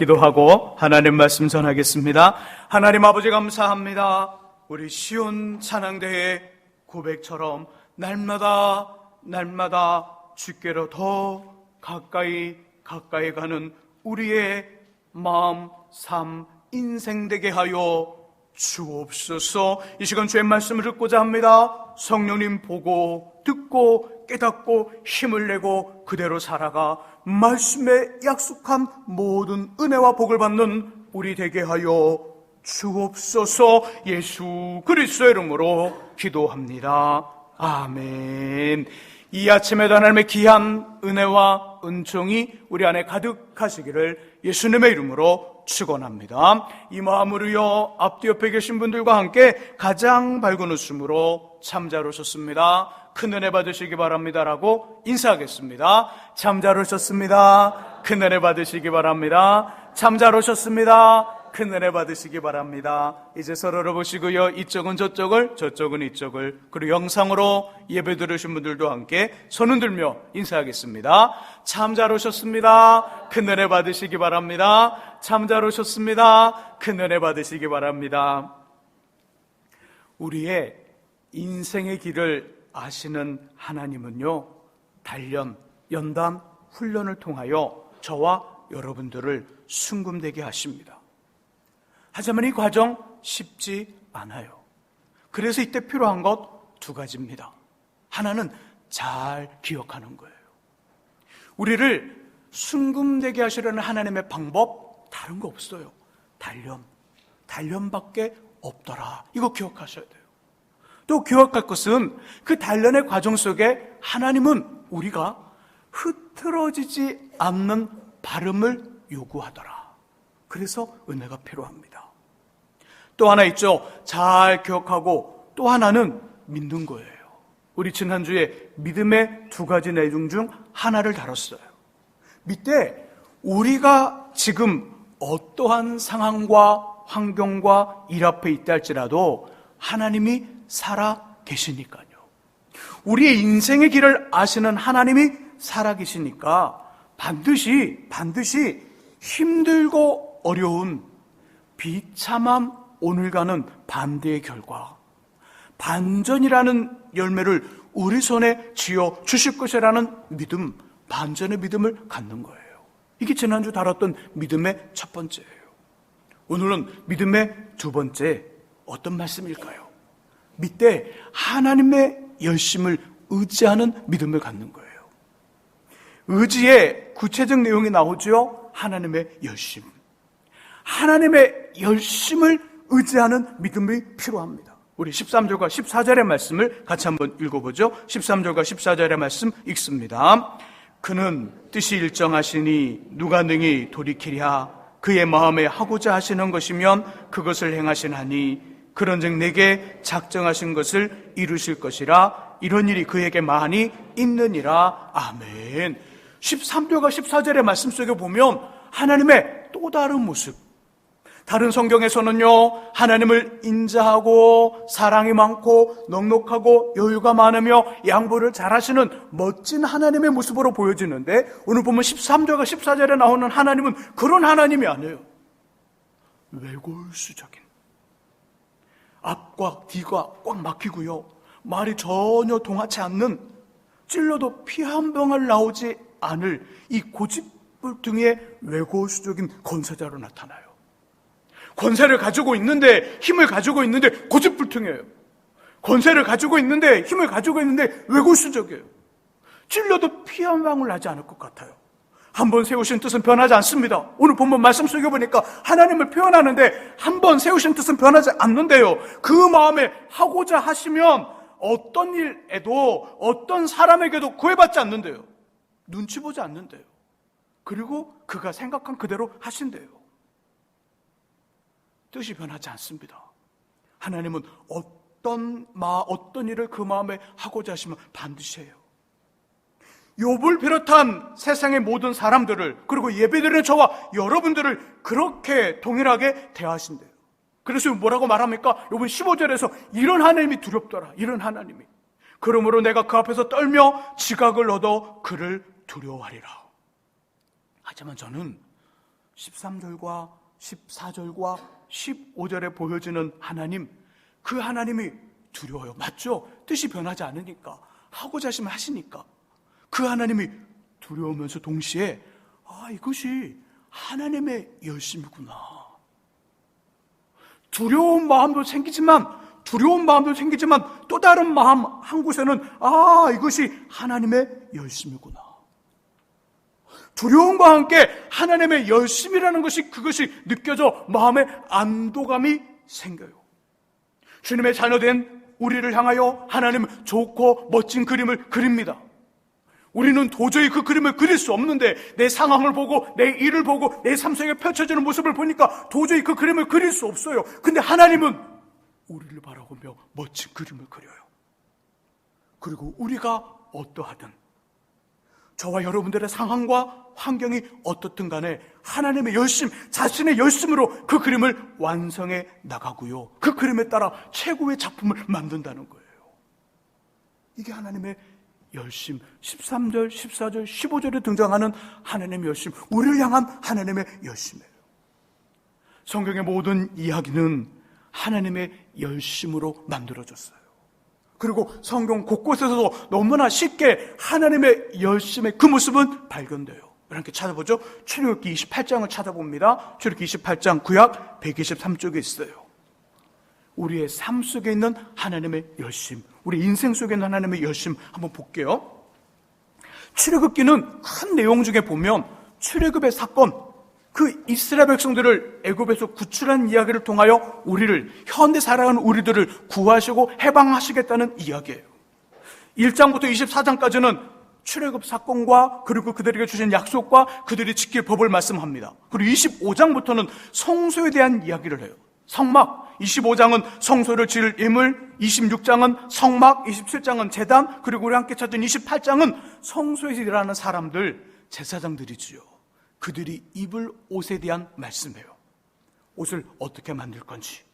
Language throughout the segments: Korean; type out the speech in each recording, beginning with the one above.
기도하고 하나님 말씀 전하겠습니다. 하나님 아버지 감사합니다. 우리 시온 찬양대의 고백처럼 날마다 주께로 더 가까이 가는 우리의 마음, 삶, 인생 되게 하여 주옵소서. 이 시간 주의 말씀을 듣고자 합니다. 성령님 보고 듣고 깨닫고 힘을 내고 그대로 살아가 말씀에 약속한 모든 은혜와 복을 받는 우리 되게 하여 주옵소서. 예수 그리스도의 이름으로 기도합니다. 아멘. 이 아침에도 하나님의 귀한 은혜와 은총이 우리 안에 가득하시기를 예수님의 이름으로 축원합니다. 이 마음으로요, 앞뒤 옆에 계신 분들과 함께 가장 밝은 웃음으로 참 잘 오셨습니다, 큰 은혜 받으시기 바랍니다라고 인사하겠습니다. 참 잘 오셨습니다, 큰 은혜 받으시기 바랍니다. 참 잘 오셨습니다, 큰 은혜 받으시기 바랍니다. 이제 서로를 보시고요, 이쪽은 저쪽을, 저쪽은 이쪽을, 그리고 영상으로 예배 들으신 분들도 함께 손 흔들며 인사하겠습니다. 참 잘 오셨습니다, 큰 은혜 받으시기 바랍니다. 참 잘 오셨습니다, 큰 은혜 받으시기 바랍니다. 우리의 인생의 길을 아시는 하나님은요, 단련, 연단, 훈련을 통하여 저와 여러분들을 순금되게 하십니다. 하지만 이 과정 쉽지 않아요. 그래서 이때 필요한 것 두 가지입니다. 하나는 잘 기억하는 거예요. 우리를 순금되게 하시려는 하나님의 방법 다른 거 없어요. 단련밖에 없더라. 이거 기억하셔야 돼요. 또 기억할 것은 그 단련의 과정 속에 하나님은 우리가 흐트러지지 않는 발음을 요구하더라. 그래서 은혜가 필요합니다. 또 하나 있죠. 잘 기억하고 또 하나는 믿는 거예요. 우리 지난주에 믿음의 두 가지 내용 중 하나를 다뤘어요. 밑에 우리가 지금 어떠한 상황과 환경과 일 앞에 있다 할지라도 하나님이 살아 계시니까요. 우리의 인생의 길을 아시는 하나님이 살아 계시니까 반드시 힘들고 어려운 비참한 오늘과는 반대의 결과, 반전이라는 열매를 우리 손에 쥐어 주실 것이라는 믿음, 반전의 믿음을 갖는 거예요. 이게 지난주 다뤘던 믿음의 첫 번째예요. 오늘은 믿음의 두 번째, 어떤 말씀일까요? 밑에 하나님의 열심을 의지하는 믿음을 갖는 거예요. 의지의 구체적 내용이 나오죠. 하나님의 열심. 하나님의 열심을 의지하는 믿음이 필요합니다. 우리 13절과 14절의 말씀을 같이 한번 읽어보죠. 13절과 14절의 말씀 읽습니다. 그는 뜻이 일정하시니 누가 능히 돌이키랴. 그의 마음에 하고자 하시는 것이면 그것을 행하시나니 그런즉 내게 작정하신 것을 이루실 것이라. 이런 일이 그에게 많이 있느니라. 아멘. 13절과 14절의 말씀 속에 보면 하나님의 또 다른 모습, 다른 성경에서는요, 하나님을 인자하고 사랑이 많고 넉넉하고 여유가 많으며 양보를 잘하시는 멋진 하나님의 모습으로 보여지는데, 오늘 보면 13절과 14절에 나오는 하나님은 그런 하나님이 아니에요. 외골수적인, 앞과 뒤가 꽉 막히고요, 말이 전혀 통하지 않는, 찔러도 피 한 방울 나오지 않을 이 고집불통의 외골수적인 권세자로 나타나요. 권세를 가지고 있는데, 힘을 가지고 있는데 고집불통이에요. 권세를 가지고 있는데, 힘을 가지고 있는데 외골수적이에요. 찔려도 피 한 방울 나지 않을 것 같아요. 한번 세우신 뜻은 변하지 않습니다. 오늘 본문 말씀 속에 보니까 하나님을 표현하는데 한번 세우신 뜻은 변하지 않는데요, 그 마음에 하고자 하시면 어떤 일에도 어떤 사람에게도 구애받지 않는데요, 눈치 보지 않는데요, 그리고 그가 생각한 그대로 하신대요. 뜻이 변하지 않습니다. 하나님은 어떤 일을 그 마음에 하고자 하시면 반드시 해요. 욥을 비롯한 세상의 모든 사람들을, 그리고 예배드리는 저와 여러분들을 그렇게 동일하게 대하신대요. 그래서 뭐라고 말합니까? 욥은 15절에서 이런 하나님이 두렵더라. 이런 하나님이. 그러므로 내가 그 앞에서 떨며 지각을 얻어 그를 두려워하리라. 하지만 저는 13절과 14절과 15절에 보여지는 하나님, 그 하나님이 두려워요. 맞죠? 뜻이 변하지 않으니까, 하고자 하시면 하시니까 그 하나님이 두려우면서 동시에 이것이 하나님의 열심이구나. 두려운 마음도 생기지만 또 다른 마음 한 곳에는 이것이 하나님의 열심이구나. 두려움과 함께 하나님의 열심이라는 그것이 느껴져 마음에 안도감이 생겨요. 주님의 자녀된 우리를 향하여 하나님은 좋고 멋진 그림을 그립니다. 우리는 도저히 그 그림을 그릴 수 없는데, 내 상황을 보고 내 일을 보고 내 삶 속에 펼쳐지는 모습을 보니까 도저히 그 그림을 그릴 수 없어요. 근데 하나님은 우리를 바라보며 멋진 그림을 그려요. 그리고 우리가 어떠하든, 저와 여러분들의 상황과 환경이 어떻든 간에 하나님의 열심, 자신의 열심으로 그 그림을 완성해 나가고요, 그 그림에 따라 최고의 작품을 만든다는 거예요. 이게 하나님의 열심, 13절, 14절, 15절에 등장하는 하나님의 열심, 우리를 향한 하나님의 열심이에요. 성경의 모든 이야기는 하나님의 열심으로 만들어졌어요. 그리고 성경 곳곳에서도 너무나 쉽게 하나님의 열심의 그 모습은 발견돼요. 이렇게 찾아보죠. 출애굽기 28장을 찾아봅니다. 출애굽기 28장 구약 123쪽에 있어요. 우리의 삶 속에 있는 하나님의 열심, 우리 인생 속에 있는 하나님의 열심 한번 볼게요. 출애굽기는 큰 내용 중에 보면 출애굽의 사건, 그 이스라엘 백성들을 애굽에서 구출한 이야기를 통하여 우리를, 현대 살아가는 우리들을 구하시고 해방하시겠다는 이야기예요. 1장부터 24장까지는 출애굽 사건과 그리고 그들에게 주신 약속과 그들이 지킬 법을 말씀합니다. 그리고 25장부터는 성소에 대한 이야기를 해요. 성막, 25장은 성소를 지을 예물, 26장은 성막, 27장은 제단, 그리고 우리 함께 찾은 28장은 성소에서 일하는 사람들, 제사장들이지요. 그들이 입을 옷에 대한 말씀이에요. 옷을 어떻게 만들 건지,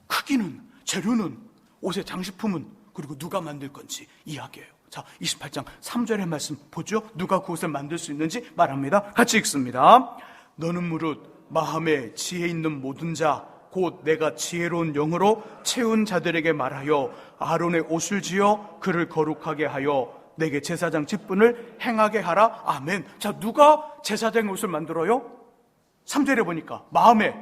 크기는, 재료는, 옷의 장식품은, 그리고 누가 만들 건지 이야기해요. 자, 28장 3절의 말씀 보죠. 누가 그 옷을 만들 수 있는지 말합니다. 같이 읽습니다. 너는 무릇 마음에 지혜 있는 모든 자, 곧 내가 지혜로운 영으로 채운 자들에게 말하여 아론의 옷을 지어 그를 거룩하게 하여 내게 제사장 직분을 행하게 하라. 아멘. 자, 누가 제사장의 옷을 만들어요? 3절에 보니까 마음에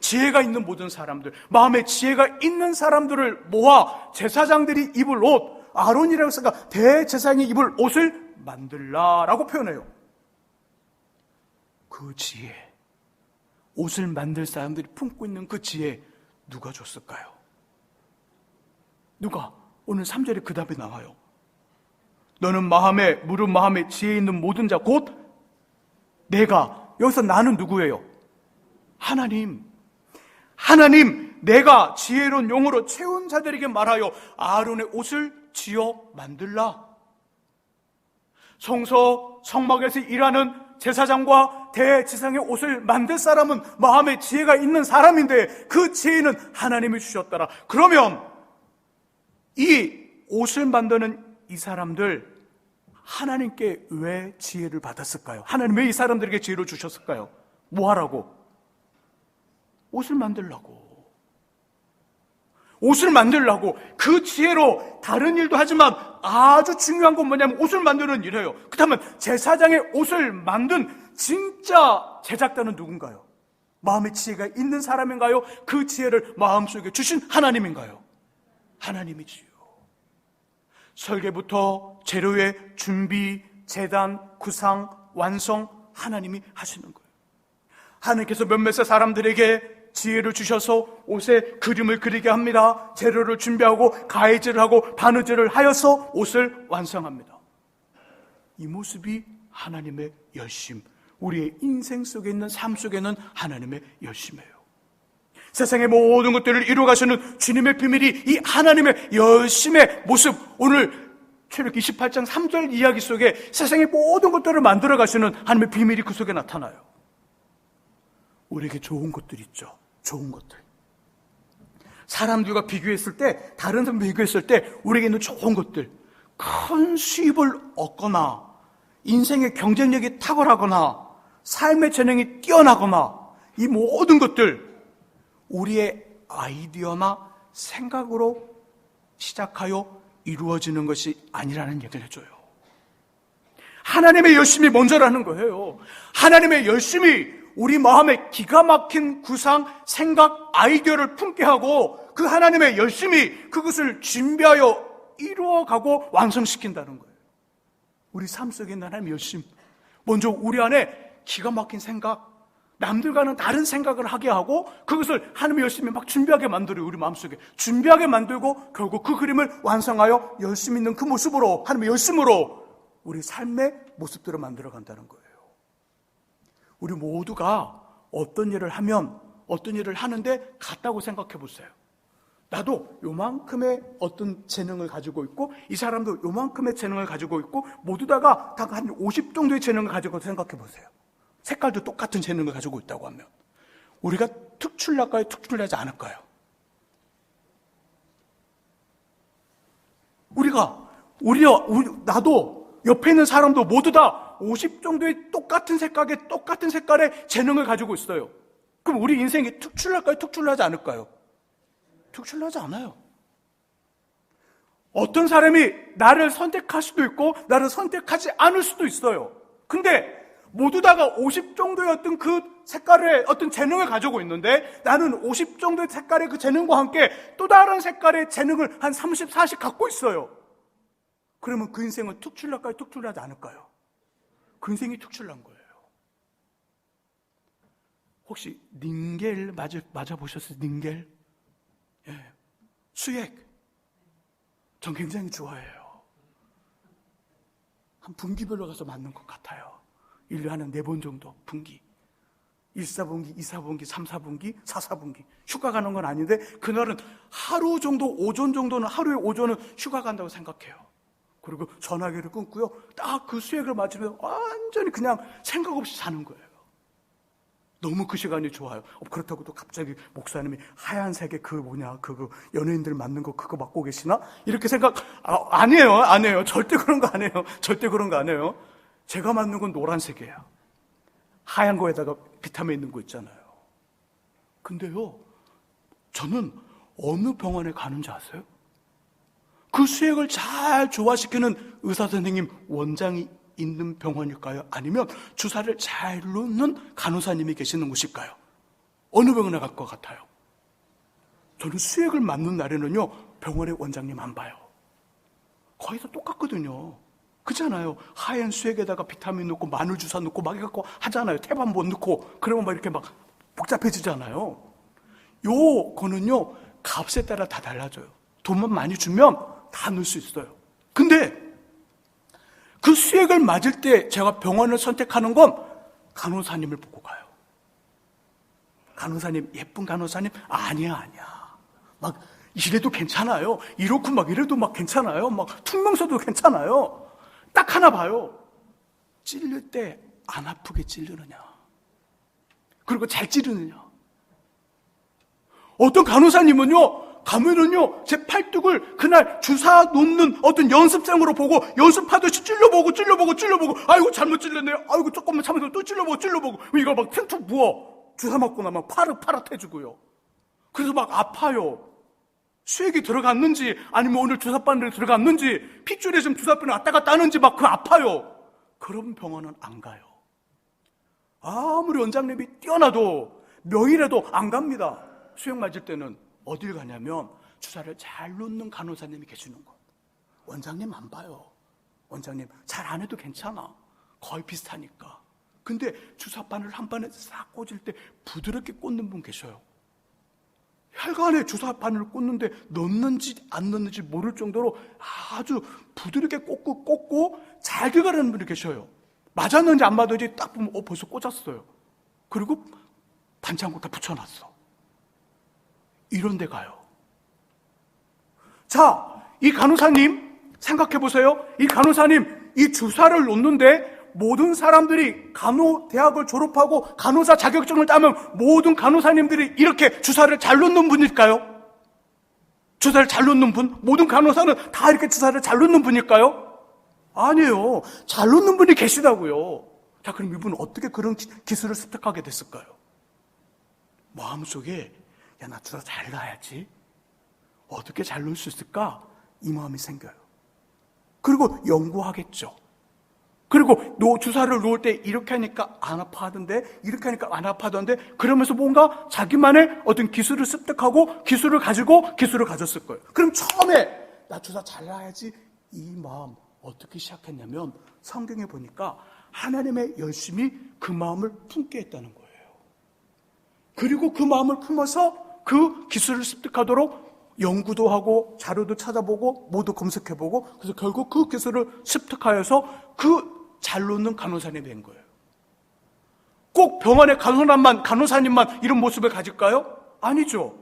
지혜가 있는 모든 사람들, 마음에 지혜가 있는 사람들을 모아 제사장들이 입을 옷, 아론이라고 했으니까 대제사장이 입을 옷을 만들라라고 표현해요. 그 지혜, 옷을 만들 사람들이 품고 있는 그 지혜 누가 줬을까요? 누가? 오늘 3절에 그 답이 나와요. 너는 무릇 마음에 지혜 있는 모든 자, 곧 내가, 여기서 나는 누구예요? 하나님, 내가 지혜로운 용으로 채운 자들에게 말하여 아론의 옷을 지어 만들라. 성막에서 일하는 제사장과 대제사장의 옷을 만들 사람은 마음에 지혜가 있는 사람인데 그 지혜는 하나님이 주셨더라. 그러면 이 옷을 만드는 이 사람들, 하나님께 왜 지혜를 받았을까요? 하나님 왜 이 사람들에게 지혜를 주셨을까요? 뭐 하라고? 옷을 만들라고. 옷을 만들라고. 그 지혜로 다른 일도 하지만 아주 중요한 건 뭐냐면 옷을 만드는 일이에요. 그렇다면 제사장의 옷을 만든 진짜 제작자는 누군가요? 마음의 지혜가 있는 사람인가요? 그 지혜를 마음속에 주신 하나님인가요? 하나님이지요. 설계부터 재료의 준비, 제단, 구상, 완성 하나님이 하시는 거예요. 하나님께서 몇몇 사람들에게 지혜를 주셔서 옷에 그림을 그리게 합니다. 재료를 준비하고 가위질을 하고 바느질을 하여서 옷을 완성합니다. 이 모습이 하나님의 열심, 우리의 인생 속에 있는 삶 속에는 하나님의 열심이에요. 세상의 모든 것들을 이루어가시는 주님의 비밀이 이 하나님의 열심의 모습, 오늘 출애굽기 28장 3절 이야기 속에 세상의 모든 것들을 만들어 가시는 하나님의 비밀이 그 속에 나타나요. 우리에게 좋은 것들 있죠. 좋은 것들. 사람들과 비교했을 때, 다른 사람 비교했을 때 우리에게 있는 좋은 것들, 큰 수입을 얻거나 인생의 경쟁력이 탁월하거나 삶의 재능이 뛰어나거나 이 모든 것들 우리의 아이디어나 생각으로 시작하여 이루어지는 것이 아니라는 얘기를 해줘요. 하나님의 열심이 먼저라는 거예요. 하나님의 열심이 우리 마음에 기가 막힌 구상, 생각, 아이디어를 품게 하고 그 하나님의 열심이 그것을 준비하여 이루어가고 완성시킨다는 거예요. 우리 삶 속에 있는 하나님의 열심, 먼저 우리 안에 기가 막힌 생각, 남들과는 다른 생각을 하게 하고 그것을 하나님의 열심히 막 준비하게 만들어요. 우리 마음속에 준비하게 만들고 결국 그 그림을 완성하여 열심 있는 그 모습으로, 하나님의 열심으로 우리 삶의 모습들을 만들어간다는 거예요. 우리 모두가 어떤 일을 하면, 어떤 일을 하는데 같다고 생각해 보세요. 나도 요만큼의 어떤 재능을 가지고 있고 이 사람도 요만큼의 재능을 가지고 있고 모두 다가 한 50 정도의 재능을 가지고 생각해 보세요. 색깔도 똑같은 재능을 가지고 있다고 하면 우리가 특출날까요? 특출나지 않을까요? 나도 옆에 있는 사람도 모두 다 50 정도의 똑같은 색깔의 재능을 가지고 있어요. 그럼 우리 인생이 특출날까요? 특출나지 않을까요? 특출나지 않아요. 어떤 사람이 나를 선택할 수도 있고 나를 선택하지 않을 수도 있어요. 근데 모두 다가 50 정도의 어떤 그 색깔의 어떤 재능을 가지고 있는데 나는 50 정도의 색깔의 그 재능과 함께 또 다른 색깔의 재능을 한 30, 40 갖고 있어요. 그러면 그 인생은 특출날까요? 특출나지 않을까요? 그 인생이 특출난 거예요. 혹시 닌겔 맞아보셨어요? 닌겔? 예. 수액. 전 굉장히 좋아해요. 한 분기별로 가서 맞는 것 같아요. 1년에 한 4번 정도 분기. 1, 4분기, 2, 4분기, 3, 4분기, 4, 4분기. 휴가 가는 건 아닌데 그날은 하루 정도, 오전 정도는, 하루에 오전은 휴가 간다고 생각해요. 그리고 전화기를 끊고요. 딱 그 수액을 맞으면 완전히 그냥 생각 없이 자는 거예요. 너무 그 시간이 좋아요. 그렇다고 또 갑자기 목사님이 하얀색의 그 연예인들 맞는 거 그거 맡고 계시나? 이렇게 생각, 아니에요. 절대 그런 거 안 해요. 절대 그런 거 안 해요. 제가 맞는 건 노란색이에요. 하얀 거에다가 비타민 있는 거 있잖아요. 근데요, 저는 어느 병원에 가는지 아세요? 그 수액을 잘 조화시키는 의사 선생님, 원장이 있는 병원일까요? 아니면 주사를 잘 놓는 간호사님이 계시는 곳일까요? 어느 병원에 갈 것 같아요? 저는 수액을 맞는 날에는요, 병원의 원장님 안 봐요. 거의 다 똑같거든요. 그렇잖아요. 하얀 수액에다가 비타민 넣고 마늘 주사 넣고 막 해갖고 하잖아요. 탭 한 번 넣고 그러면 막 이렇게 막 복잡해지잖아요. 요거는요, 값에 따라 다 달라져요. 돈만 많이 주면 다 넣을 수 있어요. 근데 그 수액을 맞을 때 제가 병원을 선택하는 건 간호사님을 보고 가요. 간호사님, 예쁜 간호사님, 아니야. 막 이래도 괜찮아요. 이렇고 막 이래도 막 괜찮아요. 막 퉁명서도 괜찮아요. 딱 하나 봐요. 찔릴 때 안 아프게 찌르느냐, 그리고 잘 찌르느냐. 어떤 간호사님은요, 가면은요, 제 팔뚝을 그날 주사 놓는 어떤 연습생으로 보고 연습하듯이 찔러보고 아이고 잘못 찔렀네요. 아이고 조금만 참아서 또 찔러보고 이거 막 퉁퉁 부어. 주사 맞고 나면 파릇파릇해지고요. 그래서 막 아파요. 수액이 들어갔는지 아니면 오늘 주사바늘이 들어갔는지 핏줄에 좀 주사바늘 왔다 갔다 하는지 막 그 아파요. 그런 병원은 안 가요. 아무리 원장님이 뛰어나도 명이라도 안 갑니다. 수액 맞을 때는 어딜 가냐면 주사를 잘 놓는 간호사님이 계시는 곳. 원장님 안 봐요. 원장님 잘 안 해도 괜찮아. 거의 비슷하니까. 근데 주사바늘 한 번에 싹 꽂을 때 부드럽게 꽂는 분 계셔요. 혈관에 주사바늘을 꽂는데 넣는지 안 넣는지 모를 정도로 아주 부드럽게 꽂고 잘 들어가는 분이 계셔요. 맞았는지 안 맞았는지 딱 보면 벌써 꽂았어요. 그리고 반창고 다 붙여놨어. 이런 데 가요. 자, 이 간호사님 생각해보세요. 이 간호사님 이 주사를 놓는데 모든 사람들이 간호대학을 졸업하고 간호사 자격증을 따면 모든 간호사님들이 이렇게 주사를 잘 놓는 분일까요? 주사를 잘 놓는 분? 모든 간호사는 다 이렇게 주사를 잘 놓는 분일까요? 아니에요. 잘 놓는 분이 계시다고요. 자, 그럼 이분은 어떻게 그런 기술을 습득하게 됐을까요? 마음속에 야, 나 주사 잘 놔야지. 어떻게 잘 놓을 수 있을까? 이 마음이 생겨요. 그리고 연구하겠죠. 그리고 주사를 놓을 때 이렇게 하니까 안 아파하던데, 이렇게 하니까 안 아파하던데, 그러면서 뭔가 자기만의 어떤 기술을 습득하고 기술을 가지고 기술을 가졌을 거예요. 그럼 처음에 나 주사 잘 놔야지 이 마음 어떻게 시작했냐면 성경에 보니까 하나님의 열심히 그 마음을 품게 했다는 거예요. 그리고 그 마음을 품어서 그 기술을 습득하도록 연구도 하고 자료도 찾아보고 모두 검색해보고 그래서 결국 그 기술을 습득하여서 그 잘 놓는 간호사님이 된 거예요. 꼭 병원의 간호사님만 이런 모습을 가질까요? 아니죠.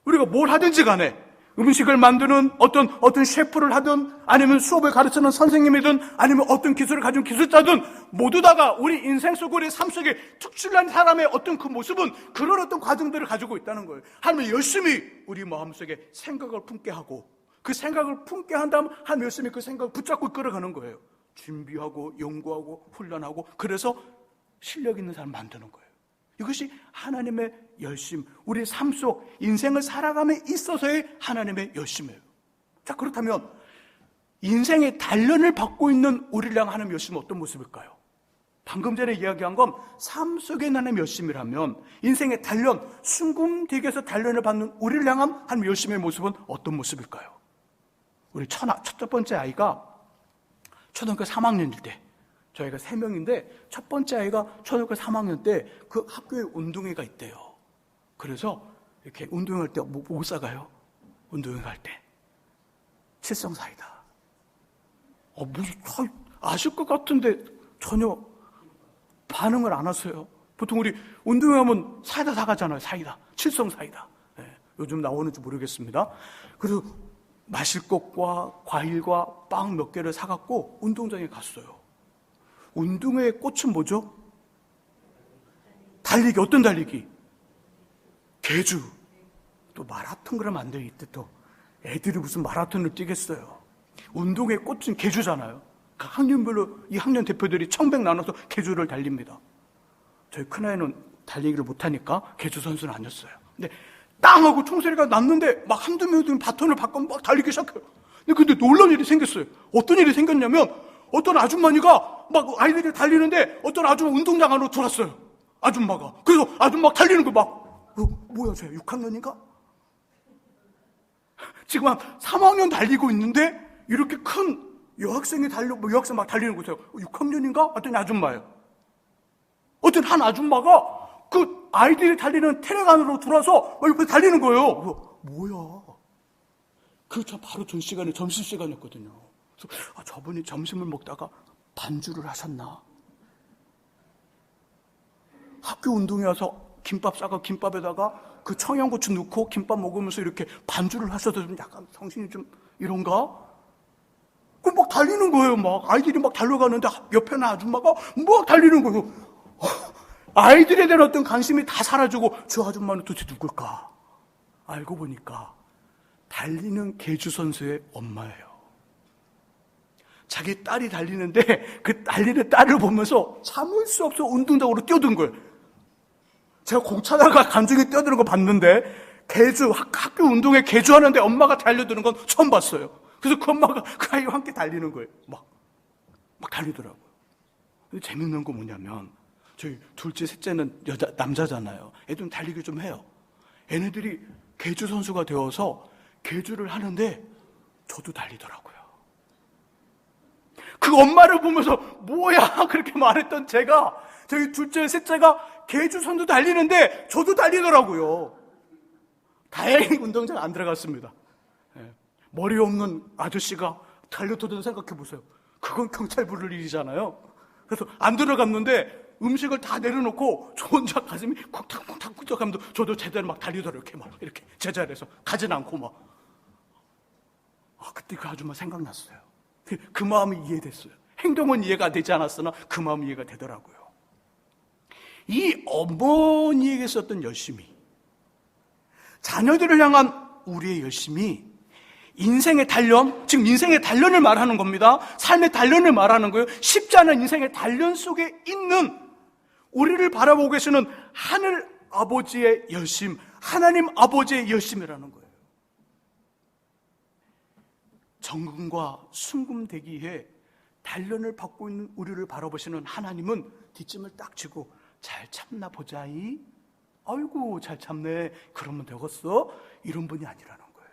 우리가 뭘 하든지 간에 음식을 만드는 어떤 셰프를 하든 아니면 수업을 가르치는 선생님이든 아니면 어떤 기술을 가진 기술자든 모두 다가 우리 인생 속 우리 삶 속에 특출난 사람의 어떤 그 모습은 그런 어떤 과정들을 가지고 있다는 거예요. 하나님은 열심히 우리 마음속에 생각을 품게 하고 그 생각을 품게 한 다음 하나님 열심히 그 생각을 붙잡고 이끌어가는 거예요. 준비하고 연구하고 훈련하고 그래서 실력 있는 사람 만드는 거예요. 이것이 하나님의 열심, 우리 삶 속 인생을 살아감에 있어서의 하나님의 열심이에요. 자, 그렇다면 인생의 단련을 받고 있는 우리를 향한 하나님의 열심은 어떤 모습일까요? 방금 전에 이야기한 건 삶 속에 하나님의 열심이라면 인생의 단련, 순금되게서 단련을 받는 우리를 향한 하나님의 열심의 모습은 어떤 모습일까요? 우리 첫 번째 아이가 초등학교 3학년일 때 저희가 3명인데 첫 번째 아이가 초등학교 3학년 때 그 학교에 운동회가 있대요. 그래서 이렇게 운동회 갈 때 뭐 싸가요? 운동회 갈 때 칠성사이다. 아실 것 같은데 전혀 반응을 안 하세요. 보통 우리 운동회 하면 사이다 사가잖아요. 사이다. 칠성사이다. 네, 요즘 나오는지 모르겠습니다. 그래서 마실 것과 과일과 빵 몇 개를 사갖고 운동장에 갔어요. 운동회의 꽃은 뭐죠? 달리기. 어떤 달리기? 계주. 또 마라톤 그러면 안 돼. 이때 또 애들이 무슨 마라톤을 뛰겠어요. 운동회의 꽃은 계주잖아요. 각 학년별로 이 학년 대표들이 1000백 나눠서 계주를 달립니다. 저희 큰아이는 달리기를 못하니까 계주 선수는 아니었어요. 근데 땅 하고 총소리가 났는데 막 한두 명이 바톤을 바꿔 막 달리기 시작해요. 근데 놀라운 일이 생겼어요. 어떤 일이 생겼냐면 어떤 아줌마니가 막 아이들이 달리는데 어떤 아줌마 운동장 안으로 들어왔어요. 아줌마가. 그래서 아줌마 달리는 거 막 뭐야 쟤 6학년인가? 지금 한 3학년 달리고 있는데 이렇게 큰 여학생이 여학생 막 달리는 거예요. 6학년인가? 어떤 아줌마예요. 어떤 한 아줌마가 그 아이들이 달리는 트랙 안으로 들어와서 옆에 달리는 거예요. 뭐야? 저 바로 점심시간이었거든요. 그래서 저분이 점심을 먹다가 반주를 하셨나? 학교 운동회 와서 김밥 싸가 김밥에다가 그 청양고추 넣고 김밥 먹으면서 이렇게 반주를 하셔서 좀 약간 정신이 좀 이런가? 그럼 막 달리는 거예요. 막 아이들이 막 달려가는데 옆에는 아줌마가 막 달리는 거예요. 아이들에 대한 어떤 관심이 다 사라지고 저 아줌마는 도대체 누굴까? 알고 보니까 달리는 계주 선수의 엄마예요. 자기 딸이 달리는데 그 달리는 딸을 보면서 참을 수 없어 운동장으로 뛰어든 거예요. 제가 공차다가 간중에 뛰어드는 거 봤는데 학교 운동회 계주하는데 엄마가 달려드는 건 처음 봤어요. 그래서 그 엄마가 그 아이와 함께 달리는 거예요. 막 달리더라고요. 근데 재밌는 거 뭐냐면 저희 둘째, 셋째는 남자잖아요. 애들은 달리기 좀 해요. 얘네들이 계주 선수가 되어서 계주를 하는데 저도 달리더라고요. 그 엄마를 보면서 뭐야 그렇게 말했던 제가 저희 둘째, 셋째가 계주 선수 달리는데 저도 달리더라고요. 다행히 운동장 안 들어갔습니다. 머리 없는 아저씨가 달려도든 생각해 보세요. 그건 경찰 부를 일이잖아요. 그래서 안 들어갔는데 음식을 다 내려놓고 저 혼자 가슴이 쿵탁쿵탁 하면서 저도 제대로 막 달리더라고요. 이렇게 제자리에서 가진 않고 막. 그때 그 아줌마 생각났어요. 그 마음이 이해됐어요. 행동은 이해가 되지 않았으나 그 마음이 이해가 되더라고요. 이 어머니에게 썼던 열심이, 자녀들을 향한 우리의 열심이 인생의 단련, 지금 인생의 단련을 말하는 겁니다. 삶의 단련을 말하는 거예요. 쉽지 않은 인생의 단련 속에 있는 우리를 바라보고 계시는 하늘 아버지의 열심, 하나님 아버지의 열심이라는 거예요. 정금과 순금대기에 단련을 받고 있는 우리를 바라보시는 하나님은 뒷짐을 딱 쥐고 잘 참나 보자이. 아이고 잘 참네. 그러면 되겠어? 이런 분이 아니라는 거예요.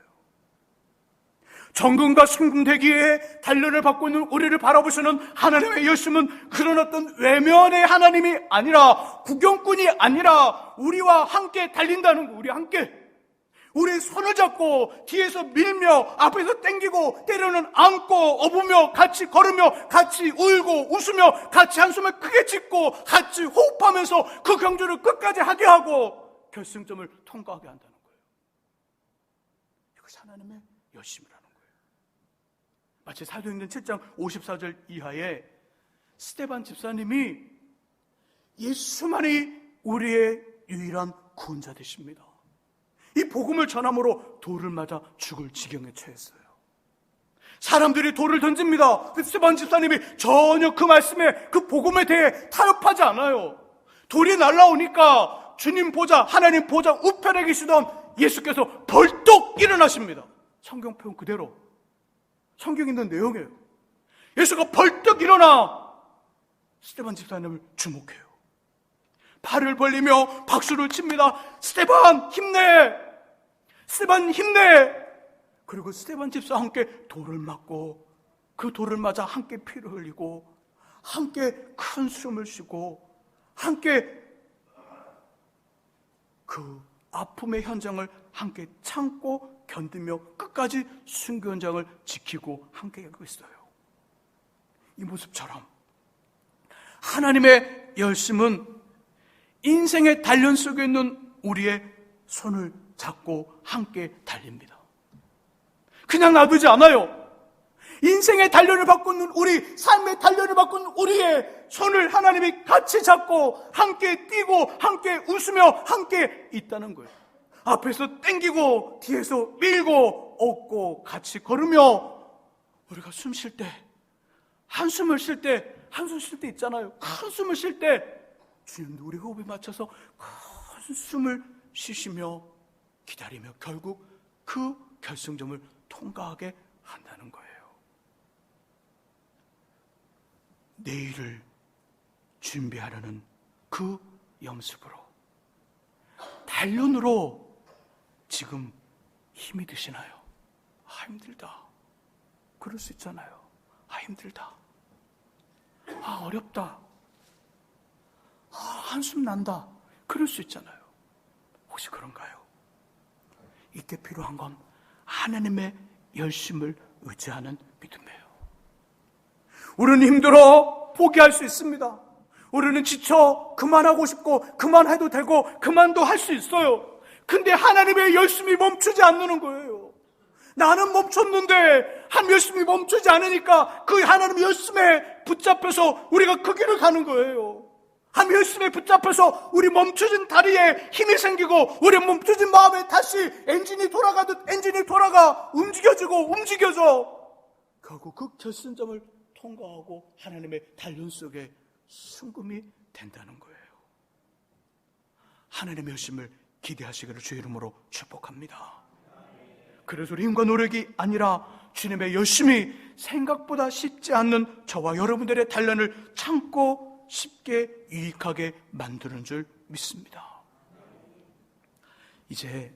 정금과 순금대기에 단련을 받고 있는 우리를 바라보시는 하나님의 열심은 그런 어떤 외면의 하나님이 아니라, 구경꾼이 아니라 우리와 함께 달린다는 거. 우리의 손을 잡고 뒤에서 밀며 앞에서 땡기고 때로는 안고 업으며 같이 걸으며 같이 울고 웃으며 같이 한숨을 크게 짓고 같이 호흡하면서 그 경주를 끝까지 하게 하고 결승점을 통과하게 한다는 거예요. 이것이 하나님의 열심이라는 거예요. 마치 사도행전 7장 54절 이하에 스데반 집사님이 예수만이 우리의 유일한 구원자 되십니다. 이 복음을 전함으로 돌을 맞아 죽을 지경에 처했어요. 사람들이 돌을 던집니다. 스데반 집사님이 전혀 그 말씀에, 그 복음에 대해 타협하지 않아요. 돌이 날아오니까 주님 보좌, 하나님 보좌 우편에 계시던 예수께서 벌떡 일어나십니다. 성경 표현 그대로, 성경에 있는 내용이에요. 예수가 벌떡 일어나 스데반 집사님을 주목해요. 팔을 벌리며 박수를 칩니다. 스데반 힘내! 스데반 힘내! 그리고 스데반 집사와 함께 돌을 맞고 그 돌을 맞아 함께 피를 흘리고 함께 큰 숨을 쉬고 함께 그 아픔의 현장을 함께 참고 견디며 끝까지 순교 현장을 지키고 함께 하고 있어요. 이 모습처럼 하나님의 열심은 인생의 단련 속에 있는 우리의 손을 잡고 함께 달립니다. 그냥 놔두지 않아요. 인생의 단련을 받고 있는 우리, 삶의 단련을 받고 있는 우리의 손을 하나님이 같이 잡고 함께 뛰고 함께 웃으며 함께 있다는 거예요. 앞에서 땡기고 뒤에서 밀고 업고 같이 걸으며 우리가 숨 쉴 때, 한숨을 쉴 때, 한숨 쉴 때 있잖아요. 한숨을 쉴 때 주님도 우리 호흡에 맞춰서 큰 숨을 쉬시며 기다리며 결국 그 결승점을 통과하게 한다는 거예요. 내일을 준비하려는 그 염습으로, 단련으로 지금 힘이 드시나요? 아, 힘들다. 그럴 수 있잖아요. 아, 힘들다. 아, 어렵다. 아, 한숨 난다. 그럴 수 있잖아요. 혹시 그런가요? 이때 필요한 건 하나님의 열심을 의지하는 믿음이에요. 우리는 힘들어 포기할 수 있습니다. 우리는 지쳐 그만하고 싶고 그만해도 되고 그만도 할 수 있어요. 근데 하나님의 열심이 멈추지 않는 거예요. 나는 멈췄는데 한 열심이 멈추지 않으니까 그 하나님의 열심에 붙잡혀서 우리가 그 길을 가는 거예요. 한 열심에 붙잡혀서 우리 멈춰진 다리에 힘이 생기고 우리 멈춰진 마음에 다시 엔진이 돌아가듯 엔진이 돌아가 움직여져 결국 그 결승점을 통과하고 하나님의 단련 속에 순금이 된다는 거예요. 하나님의 열심을 기대하시기를 주의 이름으로 축복합니다. 그래서 우리 힘과 노력이 아니라 주님의 열심이 생각보다 쉽지 않는 저와 여러분들의 단련을 참고 쉽게 유익하게 만드는 줄 믿습니다. 이제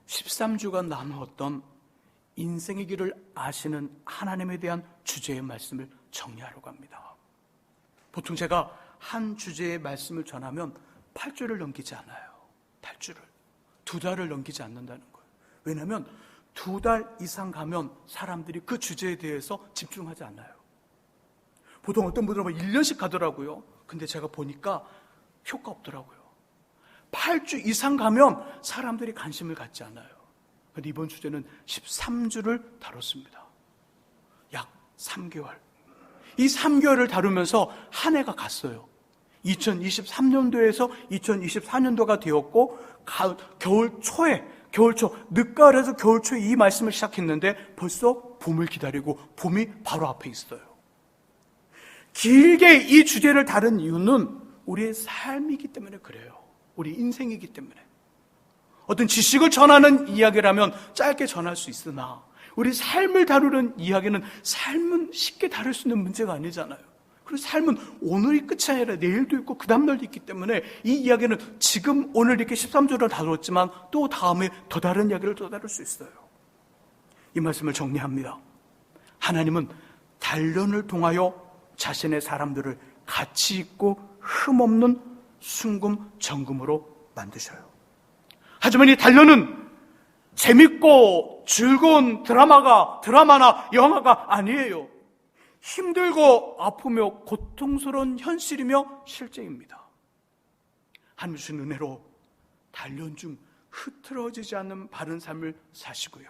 13주간 나누었던 인생의 길을 아시는 하나님에 대한 주제의 말씀을 정리하려고 합니다. 보통 제가 한 주제의 말씀을 전하면 8주를 넘기지 않아요. 8주를. 2달을 넘기지 않는다는 거예요. 왜냐하면 2달 이상 가면 사람들이 그 주제에 대해서 집중하지 않아요. 보통 어떤 분들은 1년씩 가더라고요. 근데 제가 보니까 효과 없더라고요. 8주 이상 가면 사람들이 관심을 갖지 않아요. 그런데 이번 주제는 13주를 다뤘습니다. 약 3개월. 이 3개월을 다루면서 한 해가 갔어요. 2023년도에서 2024년도가 되었고 겨울 초에 겨울초, 늦가을에서 겨울초에 이 말씀을 시작했는데 벌써 봄을 기다리고 봄이 바로 앞에 있어요. 길게 이 주제를 다룬 이유는 우리의 삶이기 때문에 그래요. 우리 인생이기 때문에. 어떤 지식을 전하는 이야기라면 짧게 전할 수 있으나 우리 삶을 다루는 이야기는 삶은 쉽게 다룰 수 있는 문제가 아니잖아요. 그리고 삶은 오늘이 끝이 아니라 내일도 있고 그 다음날도 있기 때문에 이 이야기는 지금 오늘 이렇게 13조를 다뤘지만 또 다음에 더 다른 이야기를 또 다룰 수 있어요. 이 말씀을 정리합니다. 하나님은 단련을 통하여 자신의 사람들을 가치 있고 흠없는 순금 정금으로 만드셔요. 하지만 이 단련은 재밌고 즐거운 드라마나 영화가 아니에요. 힘들고 아프며 고통스러운 현실이며 실제입니다. 하나님 주신 은혜로 단련 중 흐트러지지 않는 바른 삶을 사시고요.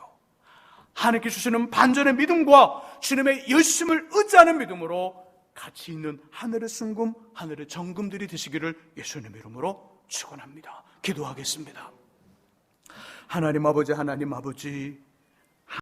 하나님께 주시는 반전의 믿음과 주님의 열심을 의지하는 믿음으로 가치 있는 하늘의 순금, 하늘의 정금들이 되시기를 예수님의 이름으로 축원합니다. 기도하겠습니다. 하나님 아버지,